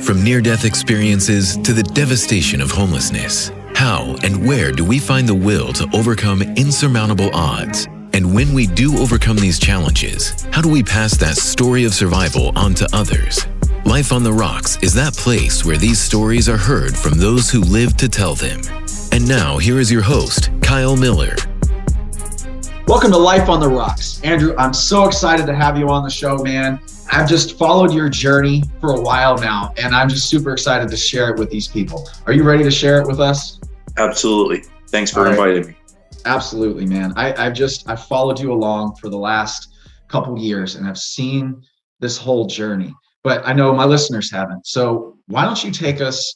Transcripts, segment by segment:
From near-death experiences to the devastation of homelessness, how and where do we find the will to overcome insurmountable odds? And when we do overcome these challenges, how do we pass that story of survival on to others? Life on the Rocks is that place where these stories are heard from those who live to tell them. And now, here is your host, Kyle Miller. Welcome to Life on the Rocks. Andrew, I'm so excited to have you on the show, man. I've just followed your journey for a while now, and I'm just super excited to share it with these people. Are you ready to share it with us? Absolutely. Thanks for inviting me. Absolutely, man. I've followed you along for the last couple years, and I've seen this whole journey, but I know my listeners haven't. So why don't you take us,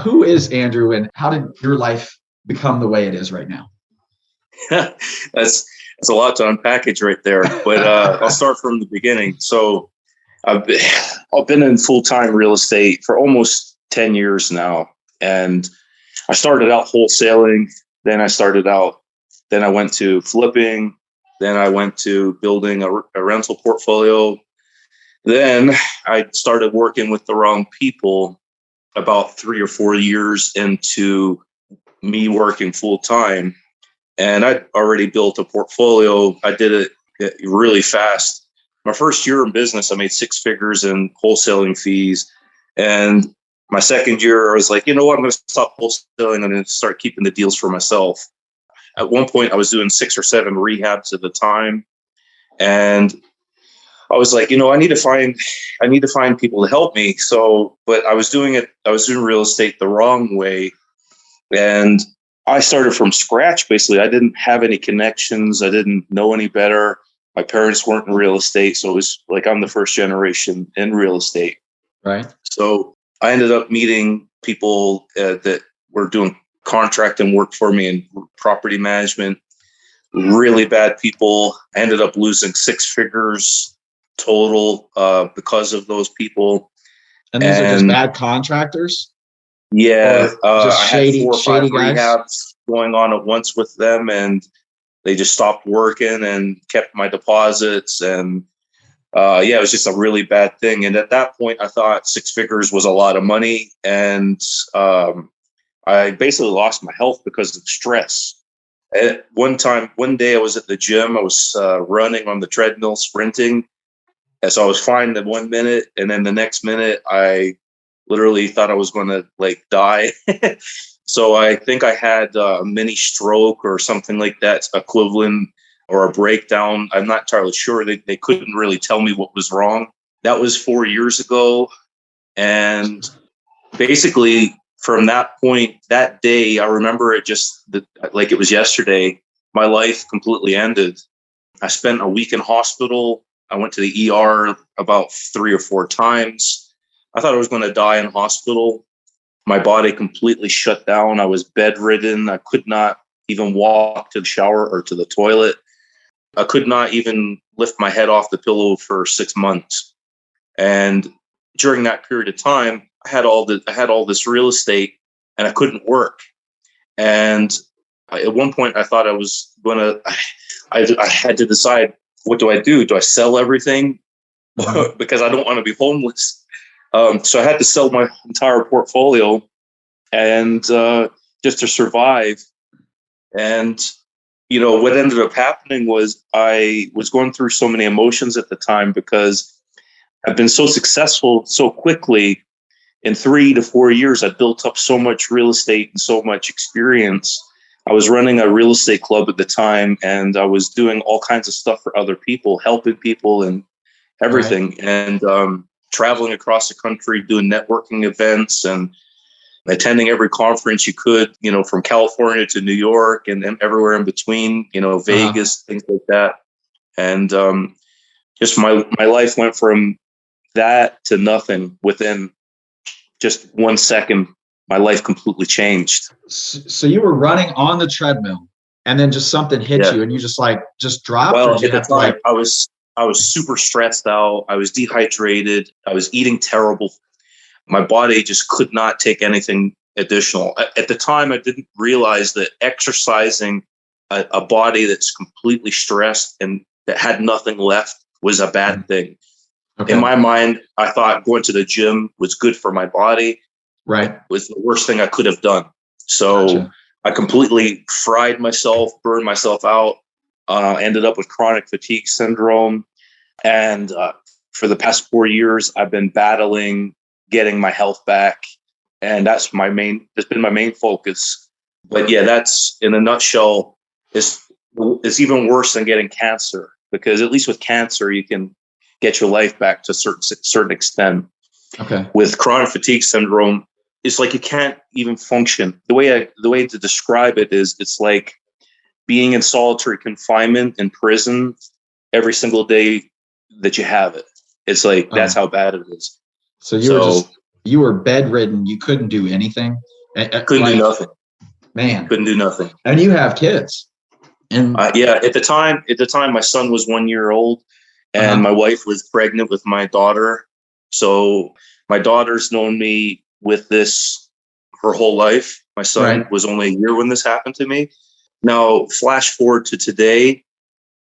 who is Andrew and how did your life become the way it is right now? That's a lot to unpackage right there, but I'll start from the beginning. So I've been in full-time real estate for almost 10 years now. And I started out wholesaling. Then I went to flipping. Then I went to building a rental portfolio. Then I started working with the wrong people about 3 or 4 years into me working full-time. And I'd already built a portfolio. I did it really fast. My first year in business, I made 6 figures in wholesaling fees. And my second year, I was like, you know what? I'm going to stop wholesaling. I'm going to start keeping the deals for myself. At one point, I was doing 6 or 7 rehabs at the time. And I was like, I need to find people to help me. So, but I was doing real estate the wrong way. And I started from scratch, basically. I didn't have any connections. I didn't know any better. My parents weren't in real estate. So it was like I'm the first generation in real estate. Right. So I ended up meeting people that were doing contracting work for me and property management. Really bad people. I ended up losing 6 figures total because of those people. And these are just bad contractors? Yeah, just shady, I had 4 or 5 guys rehabs going on at once with them, and they just stopped working and kept my deposits. And it was just a really bad thing. And at that point, I thought 6 figures was a lot of money, and I basically lost my health because of stress. At one day, I was at the gym. I was running on the treadmill, sprinting, and so I was fine the 1 minute, and then the next minute, I literally thought I was going to die. So I think I had a mini stroke or something like that equivalent, or a breakdown. I'm not entirely sure. They couldn't really tell me what was wrong. That was 4 years ago. And basically from that point, that day, I remember it like it was yesterday, my life completely ended. I spent a week in hospital. I went to the ER about 3 or 4 times. I thought I was going to die in hospital. My body completely shut down. I was bedridden. I could not even walk to the shower or to the toilet. I could not even lift my head off the pillow for 6 months. And during that period of time, I had all this real estate and I couldn't work. And at one point I thought I had to decide, what do I do? Do I sell everything? Because I don't want to be homeless. So I had to sell my entire portfolio and just to survive. And, what ended up happening was I was going through so many emotions at the time because I've been so successful so quickly. In 3 to 4 years, I built up so much real estate and so much experience. I was running a real estate club at the time, and I was doing all kinds of stuff for other people, helping people and everything. Right. And traveling across the country, doing networking events and attending every conference you could, from California to New York and everywhere in between, Vegas, things like that. And just my life went from that to nothing within just 1 second. My life completely changed. So you were running on the treadmill and then just something hit you and you just dropped? Well, at the time, I was super stressed out. I was dehydrated. I was eating terrible. My body just could not take anything additional. At the time, I didn't realize that exercising a body that's completely stressed and that had nothing left was a bad thing. Okay. In my mind, I thought going to the gym was good for my body. Right. It was the worst thing I could have done. So Gotcha. I completely fried myself, burned myself out, ended up with chronic fatigue syndrome. And for the past 4 years, I've been battling getting my health back. And that's been my main focus. But yeah, that's in a nutshell, it's even worse than getting cancer, because at least with cancer, you can get your life back to a certain extent. Okay. With chronic fatigue syndrome, it's like you can't even function. The way to describe it is, it's like being in solitary confinement in prison every single day that you have it. It's like, that's how bad it is. So you were bedridden. You couldn't do anything. Couldn't do nothing. Man, couldn't do nothing. And you have kids. And yeah, at the time, my son was 1 year old, and my wife was pregnant with my daughter. So my daughter's known me with this her whole life. My son was only a year when this happened to me. Now, flash forward to today,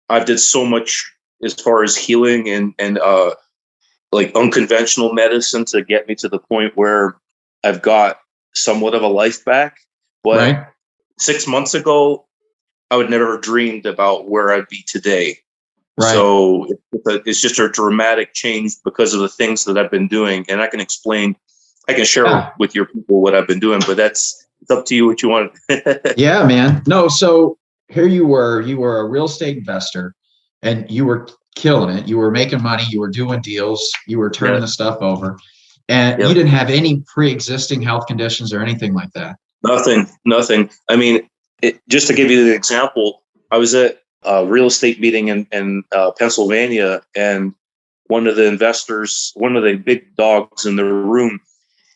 I've did so much as far as healing and like unconventional medicine to get me to the point where I've got somewhat of a life back. But 6 months ago, I would never have dreamed about where I'd be today. Right. So it's just a dramatic change because of the things that I've been doing. And I can share with your people what I've been doing, but it's up to you what you want. Yeah, man. No, so here you were a real estate investor, and you were killing it. You were making money. You were doing deals. You were turning the stuff over, and you didn't have any pre-existing health conditions or anything like that. Nothing. I mean, just to give you an example, I was at a real estate meeting in Pennsylvania, and one of the investors, one of the big dogs in the room,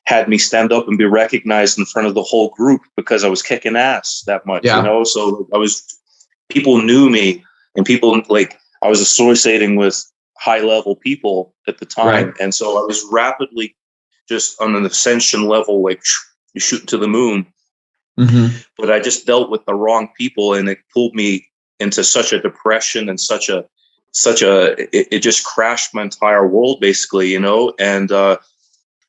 had me stand up and be recognized in front of the whole group because I was kicking ass that much, you know? So people knew me, and people, like, I was associating with high level people at the time. Right. And so I was rapidly just on an ascension level, like you shoot to the moon. Mm-hmm. But I just dealt with the wrong people, and it pulled me into such a depression and it just crashed my entire world, basically, you know? And,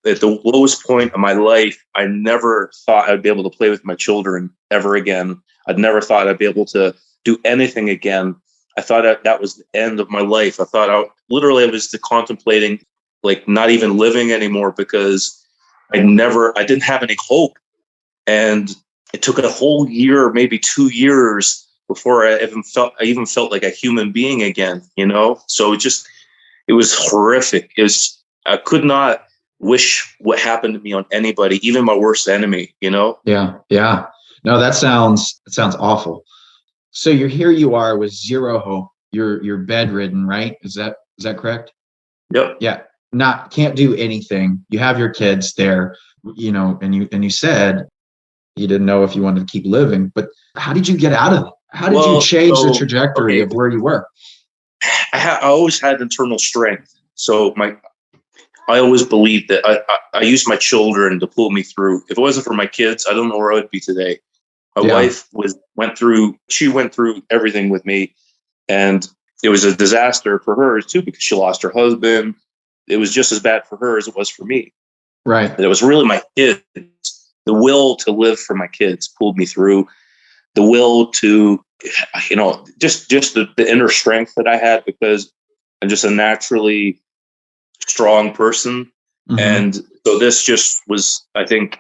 at the lowest point of my life, I never thought I'd be able to play with my children ever again. I'd never thought I'd be able to do anything again. I thought that was the end of my life. I thought I was contemplating, like, not even living anymore, because I didn't have any hope. And it took a whole year, maybe 2 years, before I even felt like a human being again, you know? So it was horrific. I could not wish what happened to me on anybody, even my worst enemy, you know? Yeah. No, that sounds awful. So you are with zero hope. You're bedridden, right? Is that correct? Yep. Yeah. Can't do anything. You have your kids there, you know, and you said you didn't know if you wanted to keep living, but how did you get out of it? How did you change the trajectory of where you were? I always had internal strength. So I always believed that I used my children to pull me through. If it wasn't for my kids, I don't know where I would be today. My wife went through everything with me, and it was a disaster for her too, because she lost her husband. It was just as bad for her as it was for me. Right. But it was really my kids. The will to live for my kids pulled me through. The will to, you know, just the inner strength that I had, because I'm just a naturally strong person. Mm-hmm. And so this just was, I think,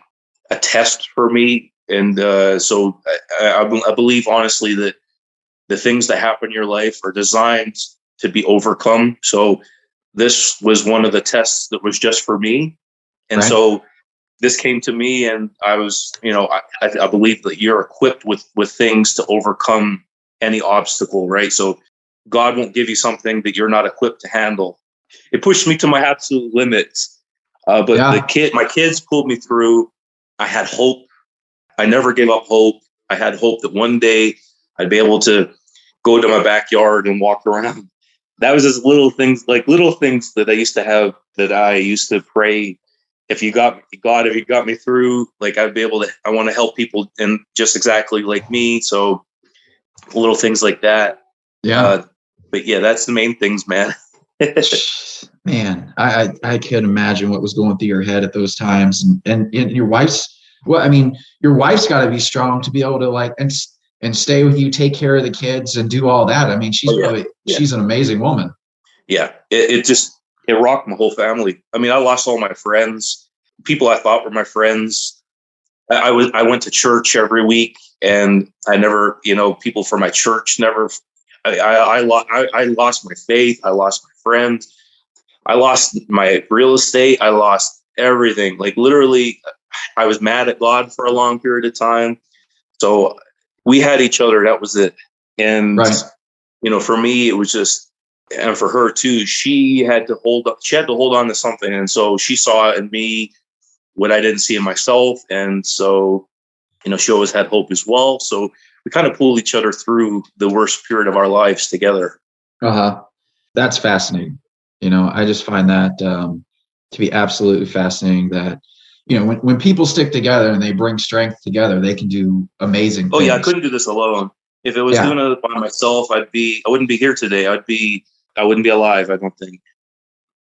a test for me. And so I believe honestly that the things that happen in your life are designed to be overcome. So this was one of the tests that was just for me. And so this came to me, and I was, you know, I believe that you're equipped with things to overcome any obstacle, right? So God won't give you something that you're not equipped to handle. It pushed me to my absolute limits. But my kids pulled me through. I had hope. I never gave up hope. I had hope that one day I'd be able to go to my backyard and walk around. That was just little things that I used to have, that I used to pray. If you got me through, like, I'd be able to, I want to help people, and just exactly like me. So little things like that. Yeah. But yeah, that's the main things, man. Man, I could imagine what was going through your head at those times, and your wife's. Well, I mean, your wife's got to be strong to be able to like and stay with you, take care of the kids, and do all that. I mean, Oh yeah, yeah, she's an amazing woman. yeah. It rocked my whole family. I mean, I lost all my friends, people I thought were my friends. I went to church every week, and I never, people from my church never. I lost my faith. I lost my friends. I lost my real estate. I lost everything. Like literally, I was mad at God for a long period of time. So we had each other. That was it. And, Right. for me, it was just, and for her too, she had to hold up, she had to hold on to something. And so she saw in me what I didn't see in myself. And so, she always had hope as well. So we kind of pulled each other through the worst period of our lives together. Uh-huh. That's fascinating. I just find that to be absolutely fascinating that, when people stick together and they bring strength together, they can do amazing Oh things. yeah, I couldn't do this alone. If it was doing it by myself, I wouldn't be here today. I wouldn't be alive, I don't think.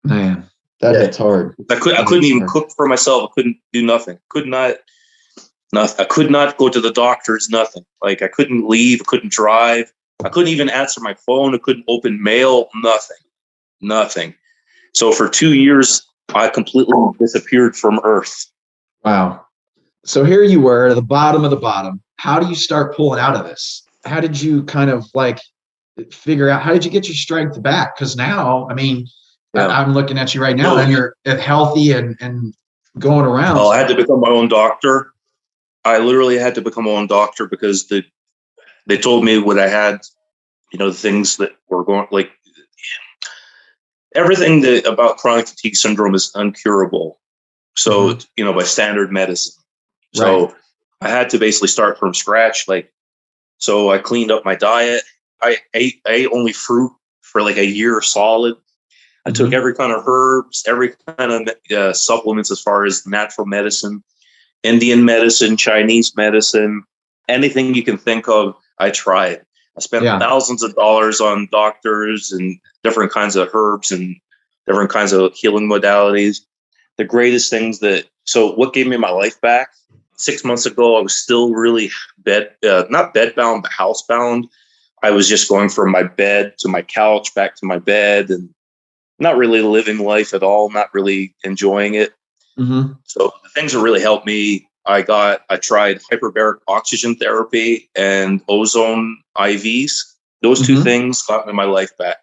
Man, that hits hard. I couldn't even cook for myself. I couldn't do nothing. I could not go to the doctors, nothing. Like I couldn't leave, I couldn't drive. I couldn't even answer my phone. I couldn't open mail, nothing. So for 2 years, I completely disappeared from Earth. Wow. So here you were at the bottom of the bottom. How do you start pulling out of this? How did you kind of like figure out, how did you get your strength back? Because now, I mean, I'm looking at you right now and you're healthy and going around. Oh, I had to become my own doctor. I literally had to become my own doctor because they told me what I had, the things that were going, like everything about chronic fatigue syndrome is uncurable. So, by standard medicine. So I had to basically start from scratch. So I cleaned up my diet. I ate only fruit for like a year solid. I took every kind of herbs, every kind of supplements as far as natural medicine, Indian medicine, Chinese medicine, anything you can think of, I tried. I spent thousands of dollars on doctors and different kinds of herbs and different kinds of healing modalities. The greatest things so what gave me my life back? 6 months ago, I was still really not bedbound, but housebound. I was just going from my bed to my couch, back to my bed, and not really living life at all, not really enjoying it. So the things that really helped me, I tried hyperbaric oxygen therapy and ozone IVs. Those two things got me my life back.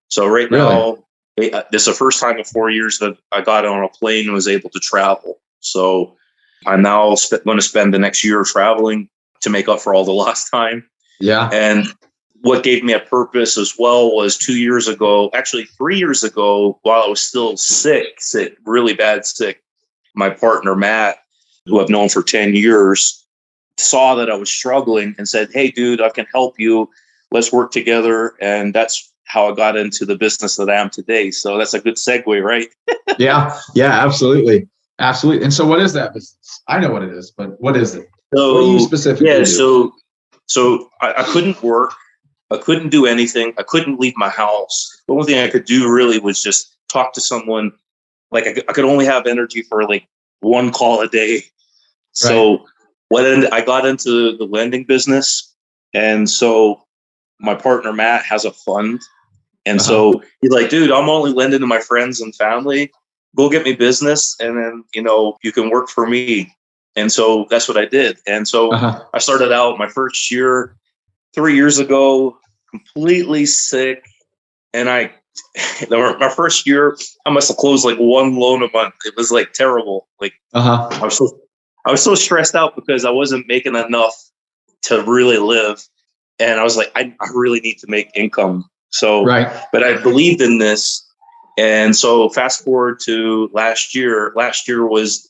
So right now, this is the first time in 4 years that I got on a plane and was able to travel. So I'm now going to spend the next year traveling to make up for all the lost time. Yeah. And what gave me a purpose as well was 2 years ago, actually 3 years ago, while I was still sick, really bad sick, my partner, Matt, who I've known for 10 years, saw that I was struggling and said, "Hey, dude, I can help you. Let's work together." And that's how I got into the business that I am today. So that's a good segue, right? Yeah, absolutely. Absolutely. And so what is that business? I know what it is, but what is it? So, what do you specifically do? So I couldn't work. I couldn't do anything. I couldn't leave my house. The only thing I could do really was just talk to someone. Like I could only have energy for like one call a day. So I got into the lending business. And so my partner, Matt, has a fund. And so he's like, "Dude, I'm only lending to my friends and family. Go get me business. And then, you can work for me." And so that's what I did. And so I started out my first year 3 years ago, completely sick. And my first year, I must have closed like one loan a month. It was like terrible. Like I was so stressed out because I wasn't making enough to really live. And I was like, I really need to make income. So, but I believed in this. And so fast forward to last year was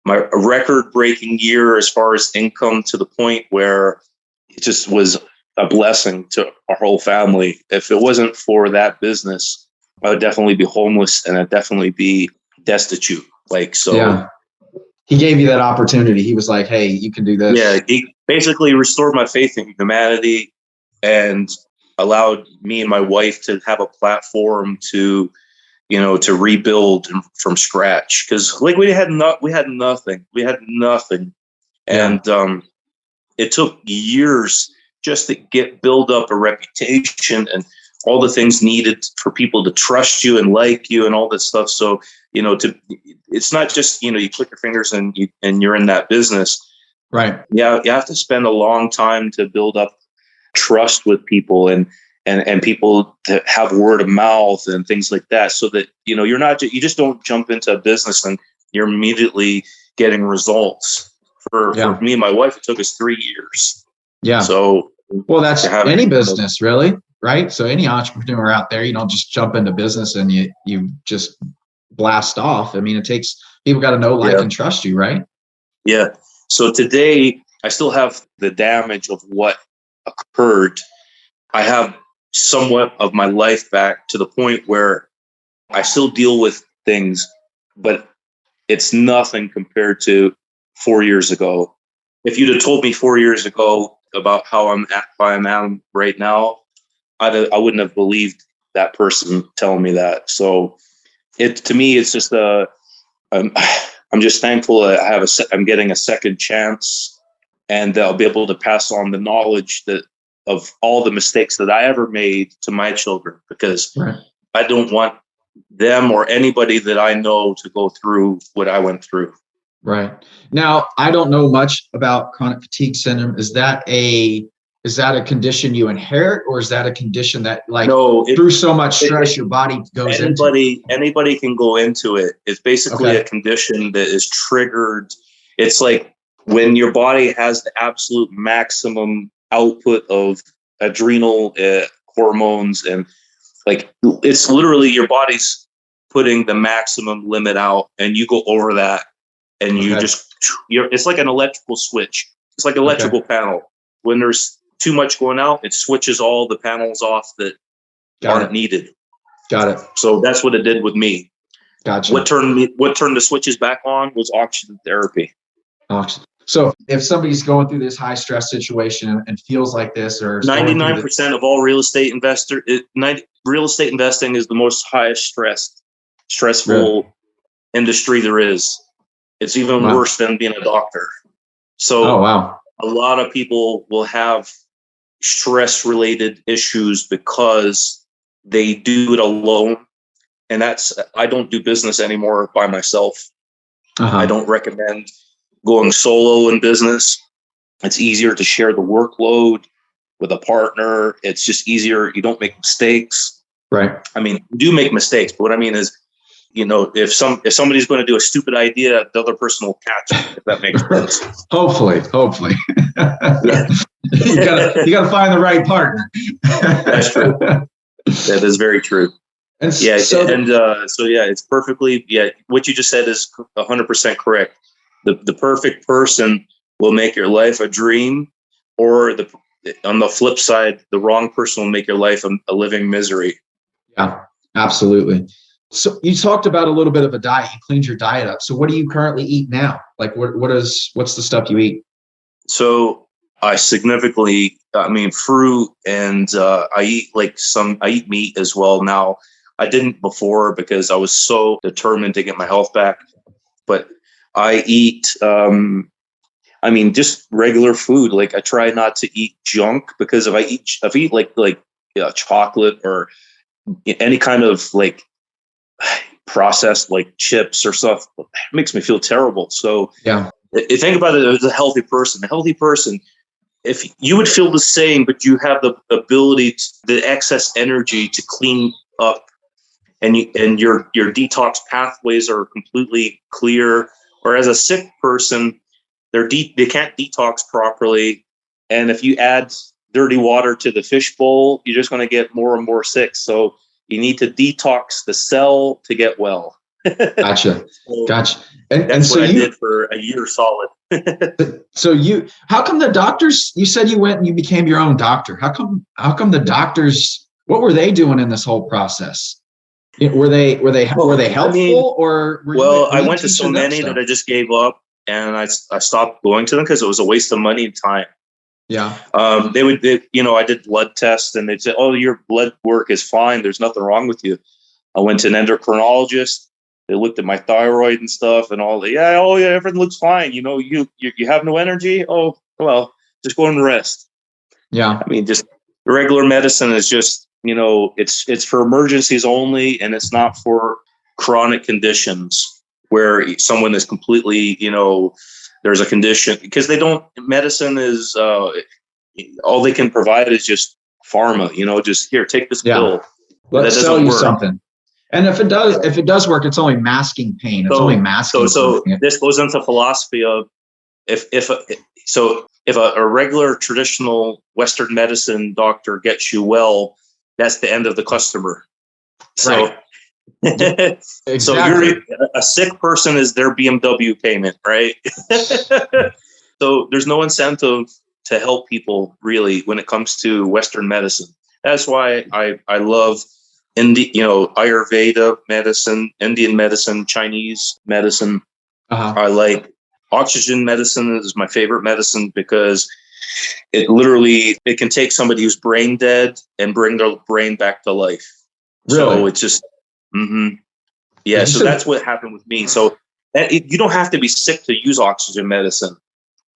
my record breaking year as far as income, to the point where it just was a blessing to our whole family. If it wasn't for that business, I would definitely be homeless and I'd definitely be destitute. He gave you that opportunity. He was like, "Hey, you can do this." Yeah. He basically restored my faith in humanity and allowed me and my wife to have a platform to to rebuild from scratch. Cause like we had nothing, Yeah. and it took years just to build up a reputation and all the things needed for people to trust you and like you and all this stuff. So, it's not just, you click your fingers and you're in that business. Right. Yeah. You have to spend a long time to build up trust with people and people that have word of mouth and things like that. So that, you just don't jump into a business and you're immediately getting results. For me and my wife, it took us 3 years. Yeah. So, well, that's any business, really, right? So any entrepreneur out there, you don't just jump into business and you just blast off. I mean, it takes people got to know, like, and trust you, right? Yeah. So today I still have the damage of what occurred. I have somewhat of my life back to the point where I still deal with things, but it's nothing compared to 4 years ago. If you'd have told me 4 years ago about how I'm right now, I wouldn't have believed that person telling me that. So to me, it's just I'm just thankful that I'm getting a second chance, and I'll be able to pass on the knowledge of all the mistakes that I ever made to my children, because I don't want them or anybody that I know to go through what I went through. Right. Now, I don't know much about chronic fatigue syndrome. Is that a condition you inherit, or is that a condition that, like, through so much stress your body goes into? Anybody can go into it. It's basically a condition that is triggered. It's like when your body has the absolute maximum output of adrenal hormones, and like it's literally your body's putting the maximum limit out, and you go over that, and it's like an electrical switch. It's like an electrical panel. When there's too much going out, it switches all the panels off that aren't needed. Got it. So that's what it did with me. Gotcha. What turned the switches back on was oxygen therapy. So if somebody's going through this high stress situation and feels like this, or 99% of all real estate real estate investing is the most highest stressful industry there is. It's even worse than being a doctor. So a lot of people will have stress related issues because they do it alone. And I don't do business anymore by myself. I don't recommend going solo in business. It's easier to share the workload with a partner. It's just easier. You don't make mistakes. Right. I mean, you do make mistakes, but what I mean is, if somebody's going to do a stupid idea, the other person will catch it, if that makes sense. Hopefully. you gotta find the right partner. That's true. That is very true. And it's perfectly, what you just said is 100% correct. The perfect person will make your life a dream, or on the flip side, the wrong person will make your life a living misery. Yeah, absolutely. So you talked about a little bit of a diet. You cleaned your diet up. So what do you currently eat now? Like what's the stuff you eat? So I fruit, and I eat meat as well now. I didn't before because I was so determined to get my health back, but I eat, just regular food. Like I try not to eat junk, because if I eat like chocolate or any kind of like processed like chips or stuff, it makes me feel terrible. So think about it as a healthy person. A healthy person, if you would feel the same, but you have the ability, the excess energy to clean up, and your detox pathways are completely clear. Or as a sick person, they can't detox properly, and if you add dirty water to the fishbowl, you're just going to get more and more sick. So you need to detox the cell to get well. Gotcha. And so I did for a year solid. So how come the doctors? You said you went and you became your own doctor. How come the doctors? What were they doing in this whole process? Were they helpful, or I went to so many that I just gave up, and I stopped going to them because it was a waste of money and time. Yeah. I did blood tests, and they'd say, "Oh, your blood work is fine. There's nothing wrong with you." I went to an endocrinologist. They looked at my thyroid and stuff and all. Everything looks fine. You have no energy. Oh, well, just go and rest. Yeah. I mean, just regular medicine is just, it's for emergencies only, and it's not for chronic conditions where someone is completely, there's a condition, because medicine is, all they can provide is just pharma, just here, take this pill. Let's sell you something. And if it does work, it's only masking pain. It's only masking. So this goes into philosophy of if a regular traditional Western medicine doctor gets you well, that's the end of the customer. So, right. Exactly. So a sick person is their BMW payment, right? So there's no incentive to help people really when it comes to Western medicine. That's why I love Ayurveda medicine, Indian medicine, Chinese medicine. I like oxygen medicine is my favorite medicine because it can take somebody who's brain dead and bring their brain back to life. Really? So it's just, yeah. So that's what happened with me. So you don't have to be sick to use oxygen medicine.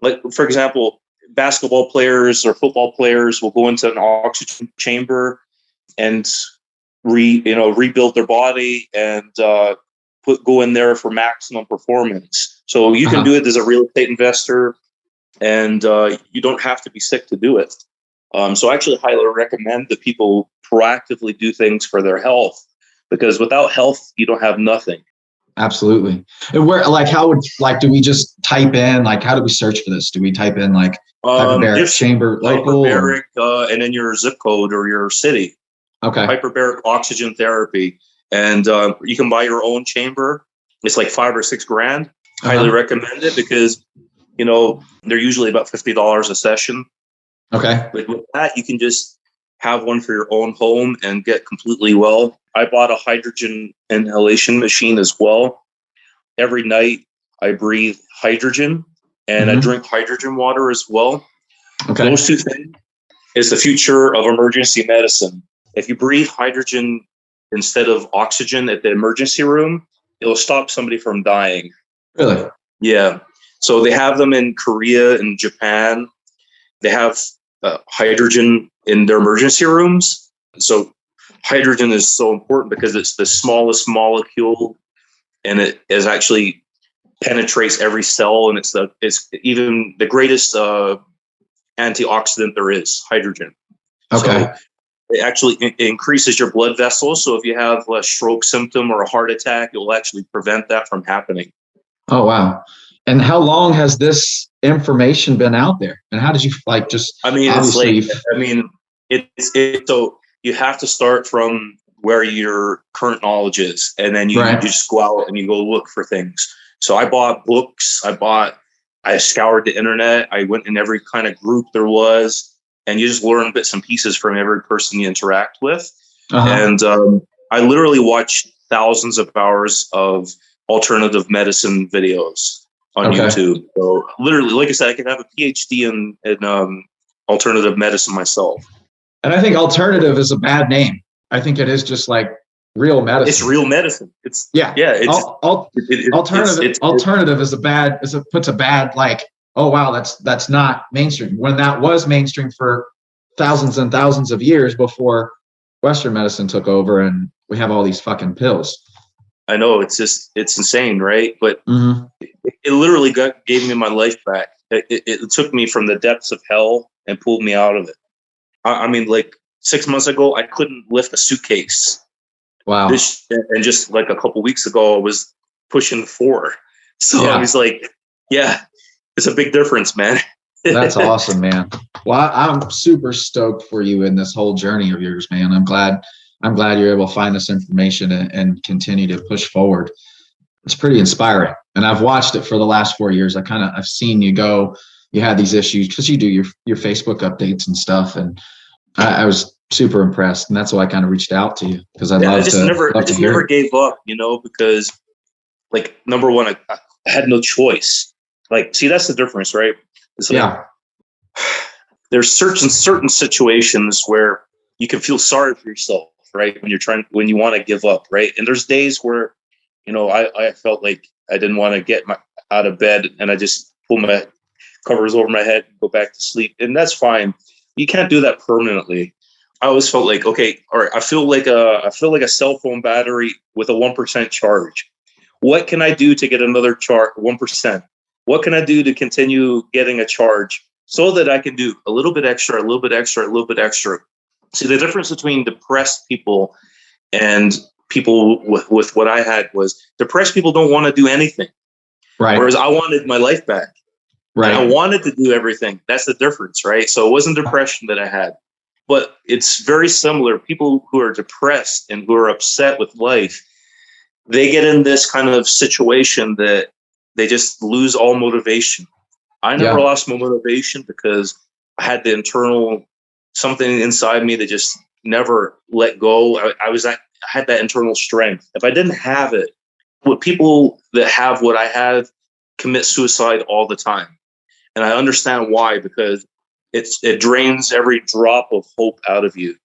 Like, for example, basketball players or football players will go into an oxygen chamber and rebuild their body and go in there for maximum performance. So you can do it as a real estate investor, and you don't have to be sick to do it. So I actually highly recommend that people proactively do things for their health, because without health, you don't have nothing. Absolutely. And do we just type in, how do we search for this? Do we type in hyperbaric chamber local? Hyperbaric, and then your zip code or your city. Okay. Hyperbaric oxygen therapy. And you can buy your own chamber. It's like $5 or $6 grand. Highly recommend it because, they're usually about $50 a session. Okay. But with that, you can just have one for your own home and get completely well. I bought a hydrogen inhalation machine as well. Every night I breathe hydrogen and I drink hydrogen water as well. Okay. Those two things is the future of emergency medicine. If you breathe hydrogen instead of oxygen at the emergency room, it'll stop somebody from dying. Really? Yeah. So they have them in Korea and Japan. They have hydrogen in their emergency rooms. So hydrogen is so important because it's the smallest molecule, and it is actually penetrates every cell, and it's even the greatest antioxidant there is, hydrogen. Okay. So it actually increases your blood vessels. So if you have a stroke symptom or a heart attack, it will actually prevent that from happening. Oh, wow. And how long has this information been out there? And how did you so you have to start from where your current knowledge is. And then you just go out and you go look for things. So I bought books. I scoured the internet. I went in every kind of group there was, and you just learn bits and pieces from every person you interact with. And I literally watched thousands of hours of alternative medicine videos on YouTube. So literally, like I said, I could have a PhD in alternative medicine myself. And I think alternative is a bad name. I think it is just like real medicine. It's real medicine. Alternative is puts a bad oh wow, that's not mainstream. When that was mainstream for thousands and thousands of years before Western medicine took over, and we have all these fucking pills. I know, it's insane, right? But it literally gave me my life back. It took me from the depths of hell and pulled me out of it. I mean, 6 months ago, I couldn't lift a suitcase. Wow. And just like a couple weeks ago, I was pushing 4. So I was like, yeah, it's a big difference, man. That's awesome, man. Well, I'm super stoked for you in this whole journey of yours, man. I'm glad you're able to find this information and continue to push forward. It's pretty inspiring. And I've watched it for the last 4 years. I've seen you go, you had these issues because you do your Facebook updates and stuff. And I was super impressed. And that's why I kind of reached out to you, because I never gave up, because number one, I had no choice. See, that's the difference, right? It's there's certain situations where you can feel sorry for yourself. right? When you want to give up, right? And there's days where, I felt like I didn't want to get out of bed, and I just pull my covers over my head and go back to sleep. And that's fine. You can't do that permanently. I always felt like, okay, all right, I feel like a cell phone battery with a 1% charge. What can I do to get another charge, 1%? What can I do to continue getting a charge so that I can do a little bit extra, a little bit extra, a little bit extra? See, the difference between depressed people and people with what I had was depressed people don't want to do anything. Right. Whereas I wanted my life back. Right. And I wanted to do everything. That's the difference, right? So it wasn't depression that I had. But it's very similar. People who are depressed and who are upset with life, they get in this kind of situation that they just lose all motivation. I never lost my motivation because I had the internal something inside me that just never let go. I had that internal strength. If I didn't have it, what people that have what I have commit suicide all the time. And I understand why, because it drains every drop of hope out of you.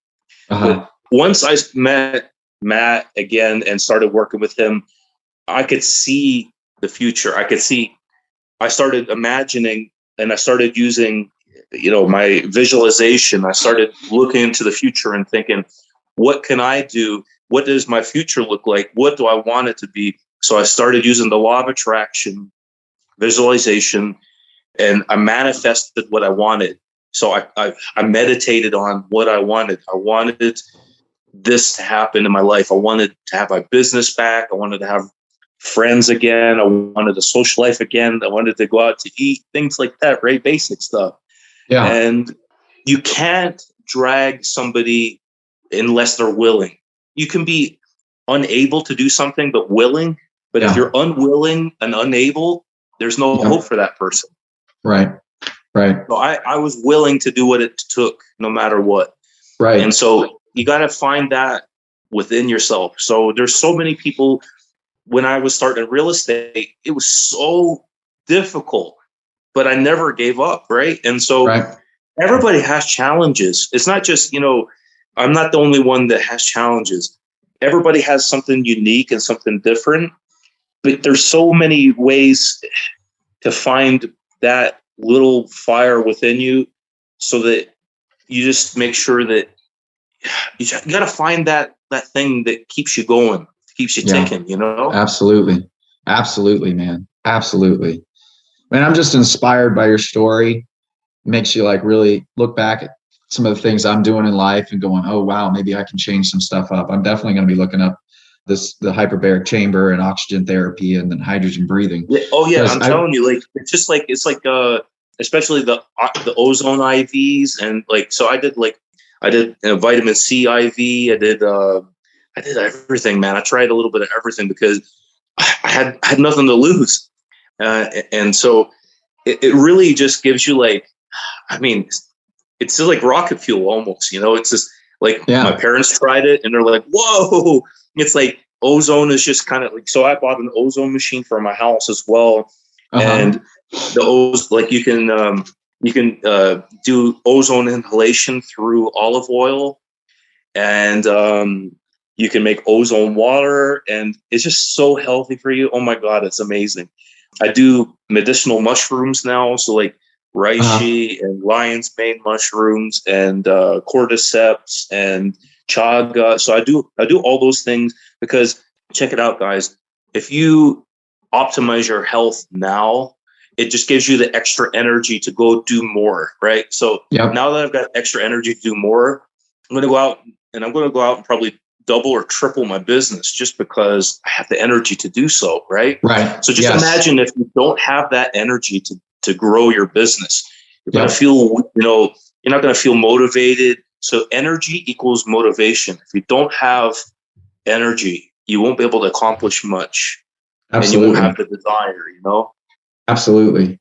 But once I met Matt again and started working with him, I could see the future. I started imagining, and I started using, my visualization. I started looking into the future and thinking, what can I do? What does my future look like? What do I want it to be? So I started using the law of attraction, visualization, and I manifested what I wanted. So I meditated on what I wanted. I wanted this to happen in my life. I wanted to have my business back. I wanted to have friends again. I wanted a social life again. I wanted to go out to eat, things like that, right? Basic stuff. Yeah. And you can't drag somebody unless they're willing. You can be unable to do something, but willing. But if you're unwilling and unable, there's no hope for that person. Right. Right. So I was willing to do what it took, no matter what. Right. And so you got to find that within yourself. So there's so many people. When I was starting real estate, it was so difficult, but I never gave up. Right. And so everybody has challenges. It's not just, I'm not the only one that has challenges. Everybody has something unique and something different, but there's so many ways to find that little fire within you so that you just make sure that you got to find that thing that keeps you going, keeps you ticking, Absolutely. Absolutely, man. Absolutely. Man, I'm just inspired by your story. It makes you really look back at some of the things I'm doing in life and going, oh, wow, maybe I can change some stuff up. I'm definitely going to be looking up the hyperbaric chamber and oxygen therapy and then hydrogen breathing. Yeah. Oh yeah. I'm telling you, it's like especially the ozone IVs. And so I did a vitamin C IV. I did everything, man. I tried a little bit of everything because I had nothing to lose. And so it really just gives you it's just like rocket fuel almost, it's just my parents tried it and they're like, whoa, it's like ozone is just kind of so I bought an ozone machine for my house as well. And the ozone, you can do ozone inhalation through olive oil, and you can make ozone water, and it's just so healthy for you. Oh my God, it's amazing. I do medicinal mushrooms now. So reishi and lion's mane mushrooms and cordyceps and chaga. So I do all those things because check it out, guys. If you optimize your health now, it just gives you the extra energy to go do more, right? So now that I've got extra energy to do more, I'm going to go out and probably double or triple my business just because I have the energy to do so, right? Right. So just imagine if you don't have that energy to grow your business, you're going to feel, you're not going to feel motivated. So energy equals motivation. If you don't have energy, you won't be able to accomplish much. Absolutely. And you won't have the desire, Absolutely.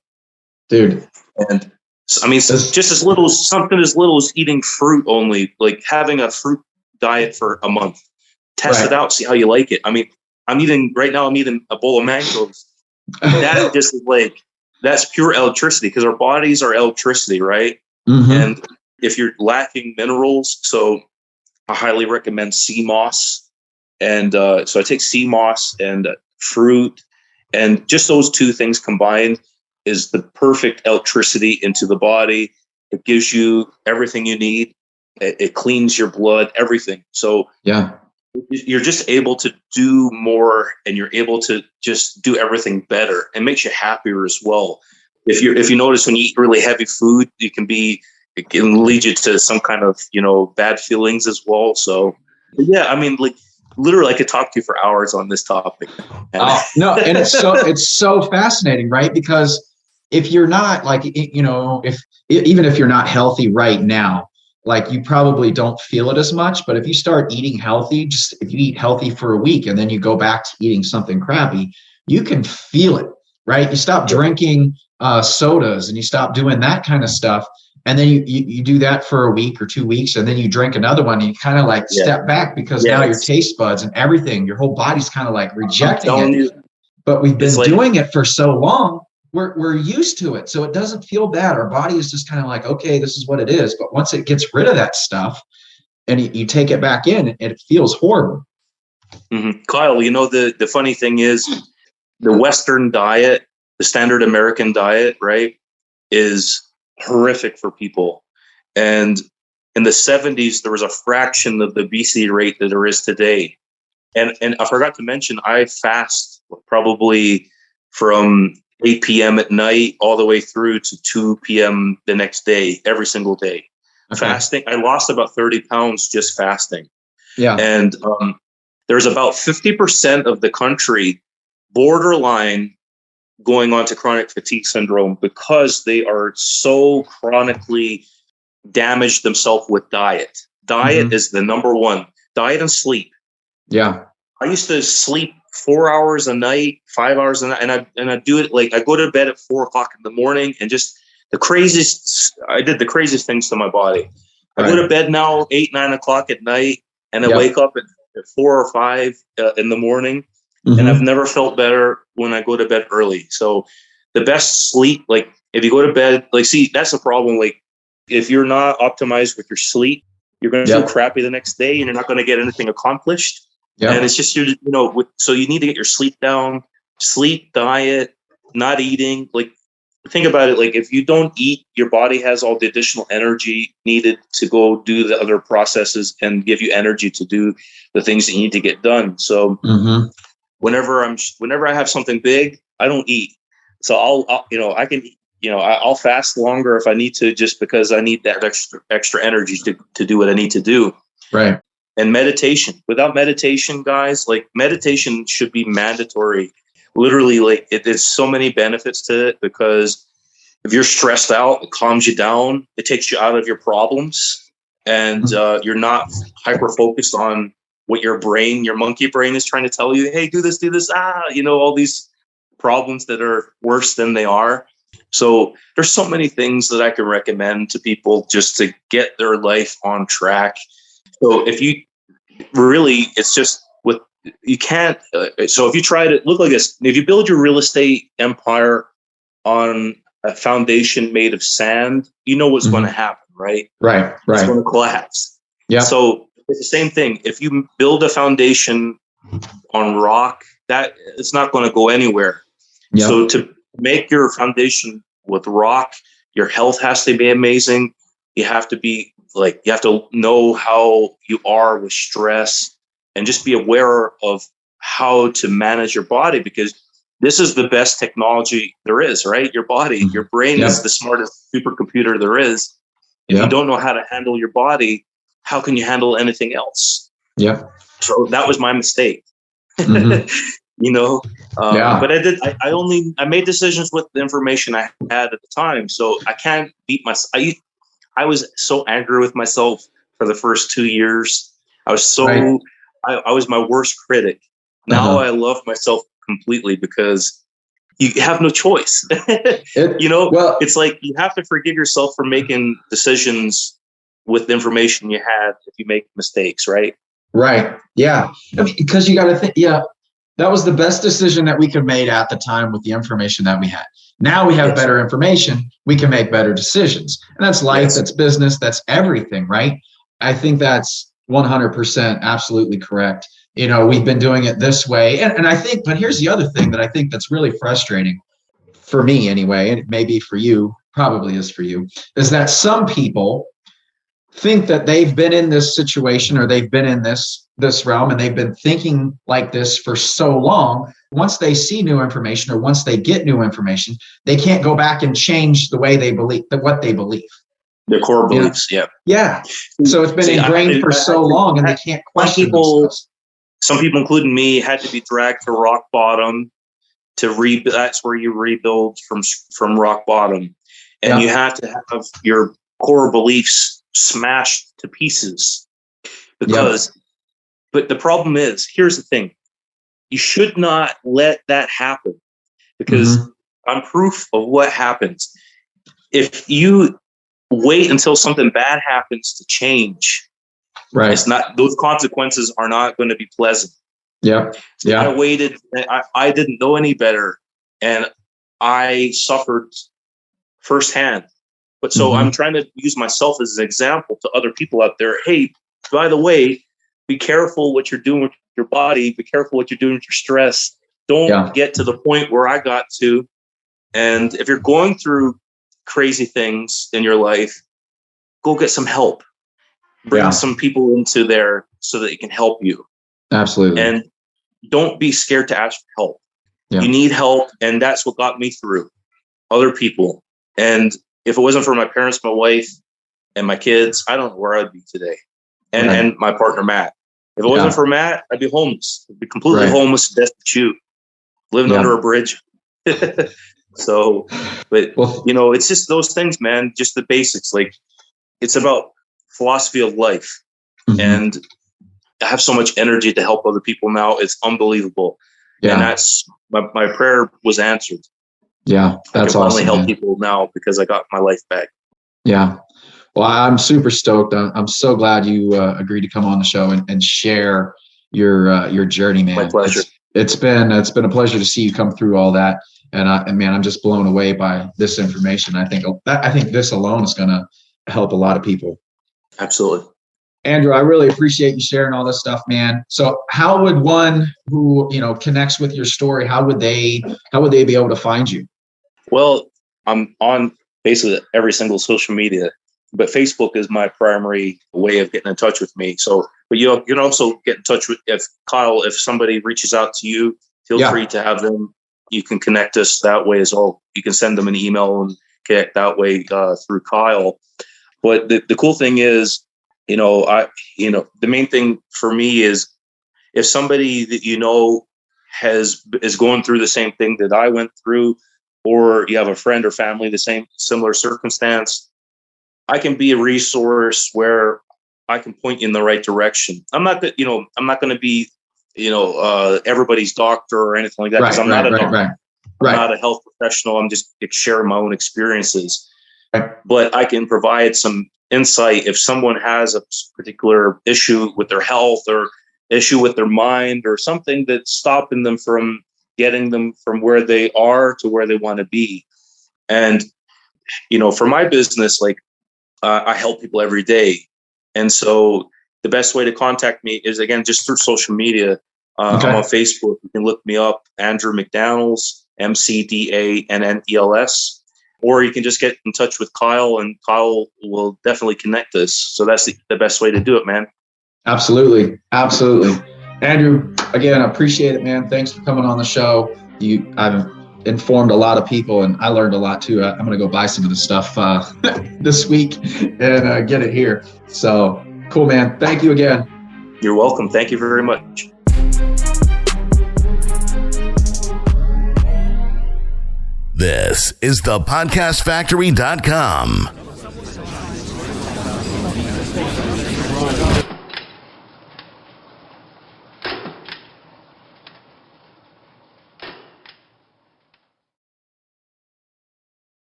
Dude. And just something as little as eating fruit only, having a fruit diet for a month. Test it out, see how you like it. I mean, I'm eating a bowl of mangoes. That just is that's pure electricity because our bodies are electricity, right? Mm-hmm. And if you're lacking minerals, so I highly recommend sea moss. And so I take sea moss and fruit, and just those two things combined is the perfect electricity into the body. It gives you everything you need. It cleans your blood, everything. So Yeah. you're just able to do more, and you're able to just do everything better. It makes you happier as well. If you notice, when you eat really heavy food, it can lead you to some kind of, bad feelings as well. So yeah, I mean, like, literally I could talk to you for hours on this topic. No, and it's so fascinating, right? Because if you're not like, even if you're not healthy right now, like, you probably don't feel it as much. But if you start eating healthy, just if you eat healthy for a week and then you go back to eating something crappy, you can feel it, right? You stop drinking sodas and you stop doing that kind of stuff. And then you do that for a week or 2 weeks, and then you drink another one, and you kind of like step back, because now your taste buds and everything, your whole body's kind of like rejecting it. But we've been doing it for so long, we're used to it. So it doesn't feel bad. Our body is just kind of like, okay, this is what it is. But once it gets rid of that stuff and you take it back in, it feels horrible. Mm-hmm. Kyle, the funny thing is, the Western diet, the standard American diet, right, is horrific for people. And in the 70s, there was a fraction of the obesity rate that there is today. And I forgot to mention, I fast probably from 8 p.m. at night all the way through to 2 p.m. the next day, every single day. Okay. Fasting. I lost about 30 pounds just fasting. Yeah. And there's about 50% of the country borderline going on to chronic fatigue syndrome, because they are so chronically damaged themselves with diet. Diet is the number one. Diet and sleep. Yeah. I used to sleep 4 hours a night, 5 hours a night, and I do it like, I go to bed at 4 o'clock in the morning, and just I did the craziest things to my body. I go to bed now 8, 9 o'clock at night, and I wake up at 4 or 5 in the morning. And I've never felt better when I go to bed early. So the best sleep, like, if you go to bed, like, see, that's the problem. Like, if you're not optimized with your sleep, you're going to feel crappy the next day, and you're not going to get anything accomplished. And it's just, so you need to get your sleep down, sleep, diet, not eating. Like, think about it. Like, if you don't eat, your body has all the additional energy needed to go do the other processes and give you energy to do the things that you need to get done. So whenever I have something big, I don't eat. So I'll fast longer if I need to, just because I need that extra energy to do what I need to do. Right. And meditation. Without meditation, guys, like, meditation should be mandatory. Literally, like, there's so many benefits to it, because if you're stressed out, it calms you down. It takes you out of your problems, and you're not hyper focused on what your monkey brain is trying to tell you. Hey, do this, all these problems that are worse than they are. So there's so many things that I can recommend to people just to get their life on track. So if you really, it's just you can't. So if you try to look like this, if you build your real estate empire on a foundation made of sand, you know what's going to happen, right? Right. It's going to collapse. Yeah. So it's the same thing. If you build a foundation on rock, that it's not going to go anywhere. Yeah. So to make your foundation with rock, your health has to be amazing. You have to know how you are with stress, and just be aware of how to manage your body, because this is the best technology there is, right? Your body, your brain is the smartest supercomputer there is. If you don't know how to handle your body, how can you handle anything else? Yeah. So that was my mistake. But I made decisions with the information I had at the time. So I can't beat myself. I was so angry with myself for the first 2 years. I was I was my worst critic. Now I love myself completely, because you have no choice. It's like you have to forgive yourself for making decisions with the information you had if you make mistakes, right? Right. Yeah. Because you got to think, that was the best decision that we could make at the time with the information that we had. Now we have better information. We can make better decisions. And that's life, that's business, that's everything, right? I think that's 100%, absolutely correct. We've been doing it this way. And I think, but here's the other thing that I think that's really frustrating for me anyway, and maybe for you, probably is for you, is that some people think that they've been in this situation or they've been in this realm and they've been thinking like this for so long. Once they see new information or once they get new information, they can't go back and change the way they believe, what they believe. Their core beliefs, yeah. Yeah. So it's been ingrained for so long and they can't question themselves. Some people, including me, had to be dragged to rock bottom to rebuild. That's where you rebuild from rock bottom. And you have to have your core beliefs smashed to pieces because, but the problem is, here's the thing. You should not let that happen because I'm proof of what happens. If you wait until something bad happens to change, right? It's not, those consequences are not going to be pleasant. Yeah. I waited. I didn't know any better and I suffered firsthand. But so I'm trying to use myself as an example to other people out there. Hey, by the way, be careful what you're doing with your body. Be careful what you're doing with your stress. Don't get to the point where I got to. And if you're going through crazy things in your life, go get some help. Bring some people into there so that it can help you. Absolutely. And don't be scared to ask for help. You need help. And that's what got me through. Other people. And if it wasn't for my parents, my wife, and my kids, I don't know where I'd be today. And my partner, Matt. If it wasn't for Matt, I'd be homeless. I'd be completely homeless, destitute, living under a bridge. So, but, it's just those things, man, just the basics. Like, it's about philosophy of life. And I have so much energy to help other people now. It's unbelievable. And that's, my prayer was answered. Yeah, that's awesome. I can finally help people now because I got my life back. Yeah. Well, I'm super stoked. I'm so glad you agreed to come on the show and share your journey, man. My pleasure. It's been a pleasure to see you come through all that. And man, I'm just blown away by this information. I think this alone is going to help a lot of people. Absolutely. Andrew, I really appreciate you sharing all this stuff, man. So how would one who, connects with your story, how would they be able to find you? Well, I'm on basically every single social media, but Facebook is my primary way of getting in touch with me. So, but you can also get in touch with if somebody reaches out to you, feel free to have them. You can connect us that way as well. You can send them an email and connect that way through Kyle. But the cool thing is, the main thing for me is if somebody that is going through the same thing that I went through, or you have a friend or family, similar circumstance, I can be a resource where I can point you in the right direction. I'm not going to be, everybody's doctor or anything like that, because I'm not a doctor. I'm not a health professional. I'm just sharing my own experiences. But I can provide some insight if someone has a particular issue with their health or issue with their mind or something that's stopping them from getting them from where they are to where they want to be. And, for my business, I help people every day. And so the best way to contact me is, again, just through social media. I'm on Facebook. You can look me up, Andrew McDannels, McDannels. Or you can just get in touch with Kyle, and Kyle will definitely connect us. So that's the best way to do it, man. Absolutely. Absolutely. Andrew, again, I appreciate it, man. Thanks for coming on the show. I've informed a lot of people, and I learned a lot too. I'm going to go buy some of the stuff this week and get it here. So cool, man. Thank you again. You're welcome. Thank you very much. This is thepodcastfactory.com.